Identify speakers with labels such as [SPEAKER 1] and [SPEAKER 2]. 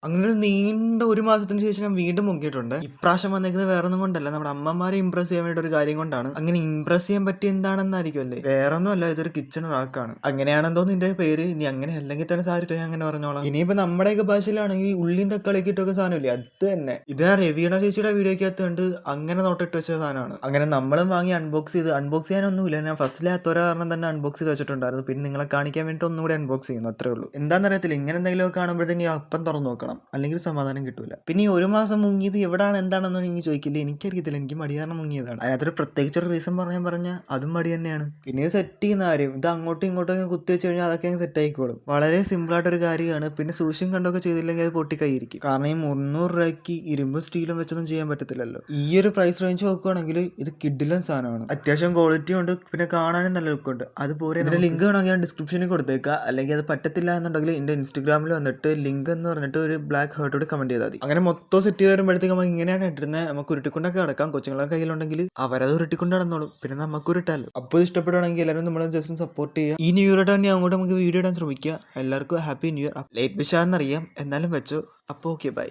[SPEAKER 1] അങ്ങനെ ഒരു നീണ്ട 1 മാസത്തിന് ശേഷം ഞാൻ വീണ്ടും പൊങ്ങിയിട്ടുണ്ട്. ഇപ്രാവശ്യം വന്നേക്കുന്നത് വേറൊന്നും കൊണ്ടല്ല, നമ്മുടെ അമ്മമാരെ ഇംപ്രസ് ചെയ്യാൻ വേണ്ടി ഒരു കാര്യം കൊണ്ടാണ്. അങ്ങനെ ഇംപ്രസ് ചെയ്യാൻ പറ്റിയ എന്താണെന്നായിരിക്കും അല്ലേ? വേറൊന്നും അല്ല, ഇതൊരു കിച്ചൺ റാക്കാണ്. അങ്ങനെയാണെന്തോ നിന്റെ പേര്. ഇനി അങ്ങനെ അല്ലെങ്കിൽ തന്നെ സാരിട്ടോ, ഞാൻ അങ്ങനെ പറഞ്ഞോളാം. ഇനിയിപ്പോ നമ്മുടെയൊക്കെ ഭാഷയിലാണെങ്കിൽ ഉള്ളിയും തക്കാളിയൊക്കെ ഇട്ടൊക്കെ സാധനമില്ലേ, അത് തന്നെ. ഇത് ആ രവീണ ചേച്ചിയുടെ വീഡിയോക്കകത്ത് കണ്ട് അങ്ങനെ നോട്ടിട്ട് വെച്ച സാധനമാണ്. അങ്ങനെ നമ്മളും വാങ്ങി അൺബോക്സ് ചെയ്യാനൊന്നുമില്ല. ഞാൻ ഫസ്റ്റിലെ അത്തോര കാരണം തന്നെ അൺബോക്സ് ചെയ്ത് വെച്ചിട്ടുണ്ടായിരുന്നു. പിന്നെ നിങ്ങളെ കാണിക്കാൻ വേണ്ടി ഒന്നുകൂടി അൺബോക്സ് ചെയ്യുന്നു, അത്രേ ഉള്ളൂ. എന്താണെന്നറിയത്തില്ല, ഇങ്ങനെ എന്തെങ്കിലും കാണുമ്പോഴത്തേക്ക് അപ്പം തുറന്നു നോക്കണം, അല്ലെങ്കിൽ സമാധാനം കിട്ടൂല. പിന്നെ ഈ 1 മാസം മുങ്ങിയത് എവിടാണ് എന്താണെന്നൊന്നും എനിക്ക് ചോദിക്കില്ല, എനിക്കറിയത്തില്ല. എനിക്ക് മടി കാരണം മുങ്ങിയതാണ്. അതിനകത്തൊരു പ്രത്യേകിച്ചൊരു റീസൺ പറഞ്ഞാൽ അതും മടി തന്നെയാണ്. പിന്നെ ഇത് സെറ്റ് ചെയ്യുന്ന കാര്യം, ഇത് അങ്ങോട്ടും ഇങ്ങോട്ടും കുത്തി വെച്ച് കഴിഞ്ഞാൽ അതൊക്കെ അങ്ങ് സെറ്റ് ആയിക്കോളും. വളരെ സിമ്പിളായിട്ടൊരു കാര്യമാണ്. പിന്നെ സൂക്ഷ്യം കണ്ടൊക്കെ ചെയ്തില്ലെങ്കിൽ അത് പൊട്ടിക്കൈയിരിക്കും. കാരണം ഈ 300 രൂപയ്ക്ക് ഇരുമ്പും സ്റ്റീലും വെച്ചൊന്നും ചെയ്യാൻ പറ്റത്തില്ലല്ലോ. ഈ ഒരു പ്രൈസ് റേഞ്ച് നോക്കുകയാണെങ്കിൽ ഇത് കിഡിലൻ സാധനമാണ്. അത്യാവശ്യം ക്വാളിറ്റി ഉണ്ട്, പിന്നെ കാണാനും നല്ല ലുക്ക് ഉണ്ട്. അതുപോലെ ഇതിന്റെ ലിങ്ക് വേണമെങ്കിൽ ഞാൻ ഡിസ്ക്രിപ്ഷനിൽ കൊടുത്തേക്കാം. അല്ലെങ്കിൽ അത് പറ്റത്തില്ല എന്നുണ്ടെങ്കിൽ എൻ്റെ ഇൻസ്റ്റാഗ്രാമിൽ വന്നിട്ട് ലിങ്ക് എന്ന് പറഞ്ഞിട്ട് ഒരു ബ്ലാക്ക് ഹേർട്ടോട് കമന്റ് ചെയ്താൽ മതി. അങ്ങനെ മൊത്തം സെറ്റ് ചെയ്ത് വരുമ്പോഴത്തേക്ക് നമുക്ക് ഇങ്ങനെയാണ് ഇട്ടിരുന്നത്. നമുക്ക് ഉരുട്ടിക്കൊണ്ടൊക്കെ കിടക്കാം. കൊച്ചുങ്ങളൊക്കെ കയ്യിലുണ്ടെങ്കിൽ അവരത് ഉരുട്ടിക്കൊണ്ട് നടന്നോളും. പിന്നെ നമുക്ക് ഉരുട്ടാലോ. അപ്പോൾ ഇഷ്ടപ്പെടുകയാണെങ്കിൽ എല്ലാവരും നമ്മളെ ജസ്റ്റ് സപ്പോർട്ട് ചെയ്യുക. ഈ ന്യൂ ഇയർ തന്നെ അങ്ങോട്ട് നമുക്ക് വീഡിയോ ഇടാൻ ശ്രമിക്കുക. എല്ലാവർക്കും ഹാപ്പി ന്യൂ ഇയർ. ലേറ്റ് വിഷാന്നറിയാം, എന്നാലും വെച്ചോ. അപ്പോൾ ഓക്കെ, ബൈ.